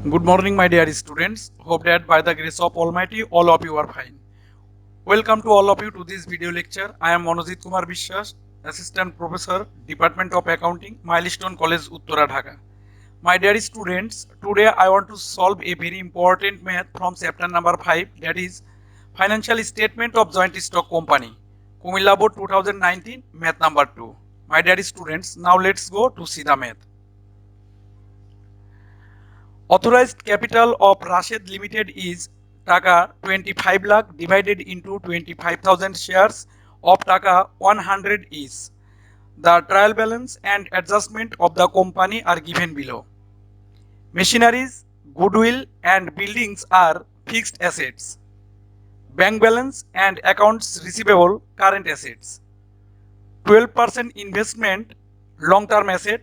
Good morning, my dear students. Hope that by the grace of Almighty, all of you are fine. Welcome to all of you to this video lecture. I am Monojit Kumar Bishwas, Assistant Professor, Department of Accounting, Milestone College, Uttara, Dhaka. My dear students, today I want to solve a very important math from chapter number 5, that is Financial Statement of Joint Stock Company, Kumilla Board 2019, math number 2. My dear students, now let's go to see the math. Authorized capital of Rashid Limited is Taka 25 lakh divided into 25,000 shares of Taka 100 is. The trial balance and adjustment of the company are given below. Machineries, goodwill and buildings are fixed assets. Bank balance and accounts receivable current assets. 12% investment long term asset.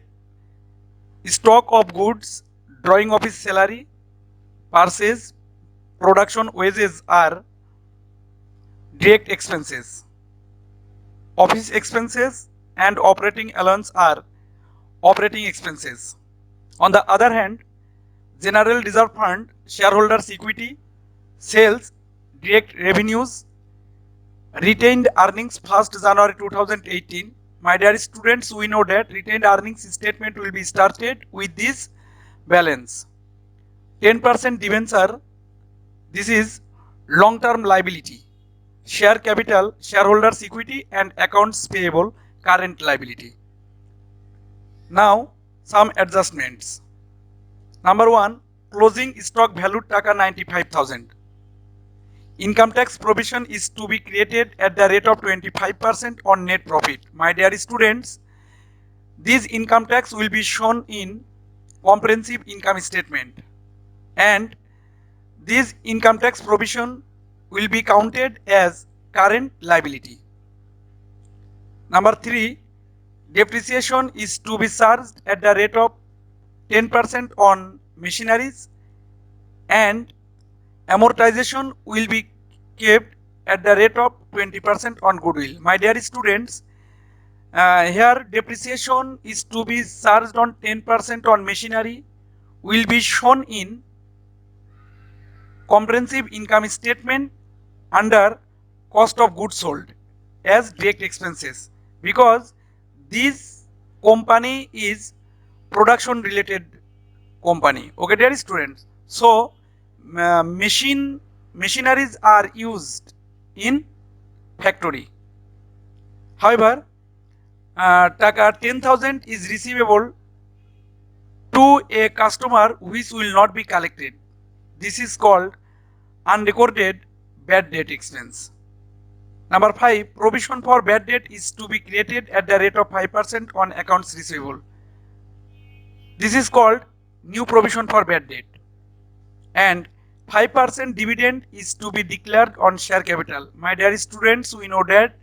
Stock of goods, drawing office salary, purchase, production wages are direct expenses. Office expenses and operating allowance are operating expenses. On the other hand, general reserve fund, shareholders equity, sales, direct revenues, retained earnings 1st January 2018. My dear students, we know that retained earnings statement will be started with this balance. 10% debenture, this is long term liability. Share capital, shareholders equity and accounts payable, current liability. Now some adjustments. Number 1, closing stock value Taka 95,000. Income tax provision is to be created at the rate of 25% on net profit. My dear students, this income tax will be shown in comprehensive income statement, and this income tax provision will be counted as current liability. Number 3, depreciation is to be charged at the rate of 10% on machineries, and amortization will be kept at the rate of 20% on goodwill. My dear students, here depreciation is to be charged on 10% on machinery, will be shown in comprehensive income statement under cost of goods sold as direct expenses, because this company is production related company. Okay, dear students. So machineries are used in factory. However, Taka 10,000 is receivable to a customer which will not be collected. This is called unrecorded bad debt expense. Number 5, provision for bad debt is to be created at the rate of 5% on accounts receivable. This is called new provision for bad debt. And 5% dividend is to be declared on share capital. My dear students, we know that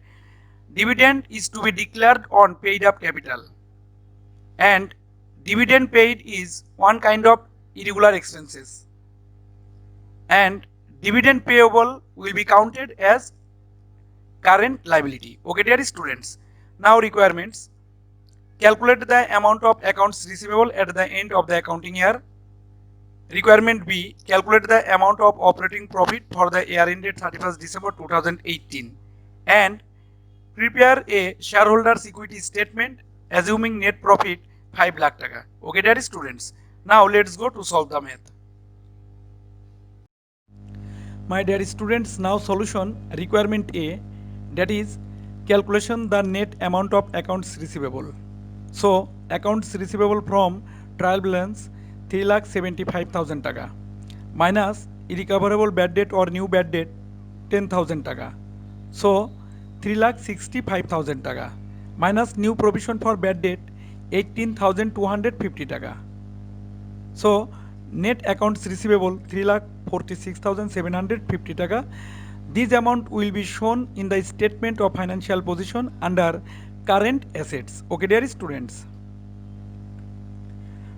dividend is to be declared on paid up capital, and dividend paid is one kind of irregular expenses, and dividend payable will be counted as current liability. Okay, dear students. Now requirements. Calculate the amount of accounts receivable at the end of the accounting year. Requirement B, calculate the amount of operating profit for the year ended 31st December 2018 and prepare a shareholders equity statement assuming net profit 5 lakh taka. Okay, dear students. Now let's go to solve the math. My dear students, now solution. Requirement A, that is calculation the net amount of accounts receivable. So accounts receivable from trial balance 3,75,000 taka minus irrecoverable bad debt or new bad debt 10,000 taka. So 3,65,000 taka minus new provision for bad debt 18,250 taka. So net accounts receivable 3,46,750 taka. This amount will be shown in the statement of financial position under current assets. Okay, dear students.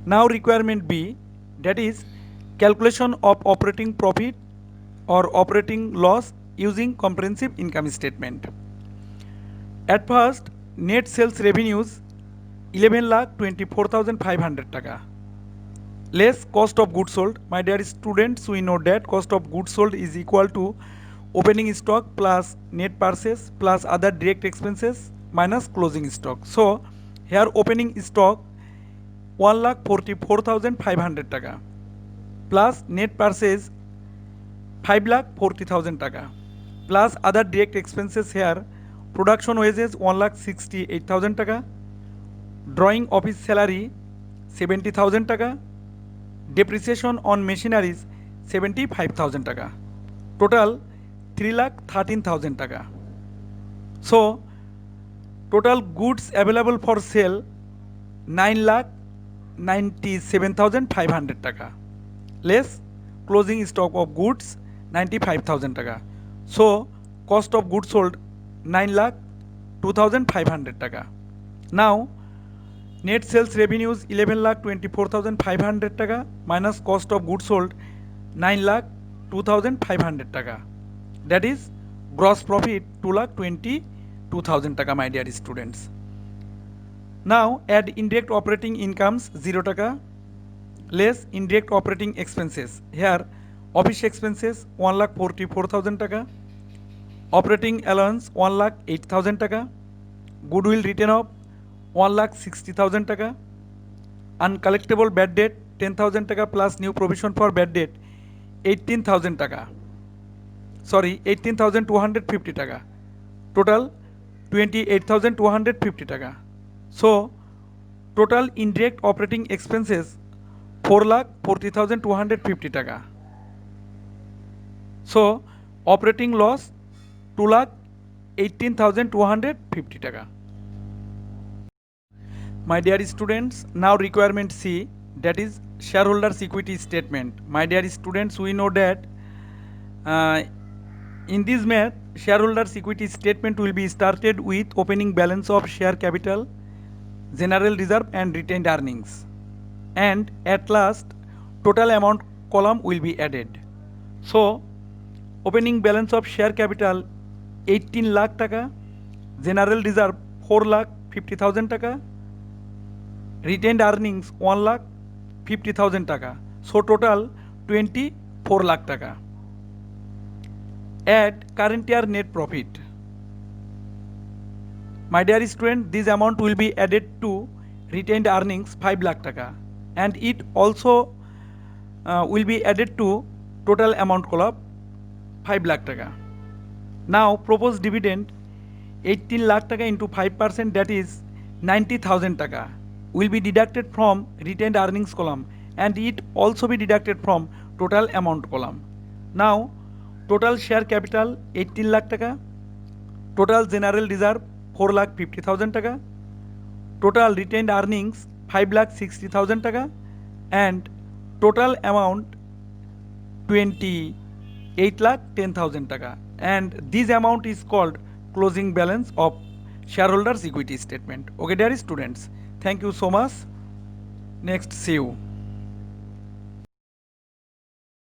Now requirement B, that is calculation of operating profit or operating loss using comprehensive income statement. At first, net sales revenues 11,24,500 taka. less cost of goods sold. My dear students, we know that cost of goods sold is equal to opening stock plus net purchase plus other direct expenses minus closing stock. So here opening stock 1,44,500 টাকা plus net purchase 5,40,000 টাকা plus other direct expenses here production wages 1,68,000 টাকা, drawing office salary 70,000 টাকা, depreciation on machineries 75,000 টাকা, total 3,13,000 টাকা. So total goods available for sale 9,97,500 টাকা less closing stock of goods 95,000 টাকা. So cost of goods sold 9,02,500 টাকা. Now net sales revenues 11,24,500 টাকা minus cost of goods sold 9,02,500 টাকা. That is gross profit 2,22,000 টাকা, my dear students. Now add indirect operating incomes 0 টাকা less indirect operating expenses. Here office expenses 1,44,000 টাকা, operating allowance 1,08,000 টাকা, goodwill written off 1,60,000 টাকা, uncollectible bad debt 10,000 টাকা plus new provision for bad debt 18,000 টাকা, sorry 18,250 টাকা, total 28,250 টাকা. So total indirect operating expenses 4,40,250 টাকা. So operating loss 2,18,250 টাকা. My dear students, now requirement C, that is shareholders equity statement. My dear students, we know that in this math shareholders equity statement will be started with opening balance of share capital, general reserve and retained earnings, and at last total amount column will be added. So opening balance of share capital 18 lakh টাকা, general reserve 4,50,000 টাকা, retained earnings 1,50,000 টাকা, so total 24 lakh টাকা. Add current year net profit. My dear student, this amount will be added to retained earnings 5 lakh টাকা, and it also will be added to total amount column 5 lakh টাকা. Now proposed dividend 18 lakh টাকা into 5%, that is 90,000 টাকা will be deducted from retained earnings column, and it also be deducted from total amount column. Now total share capital 18 lakh টাকা, total general reserve 4,50,000 টাকা, total retained earnings 5,60,000 টাকা, and total amount 28,10,000 টাকা, and this amount is called closing balance of shareholders equity statement. Okay dear students, thank you so much. Next, see you.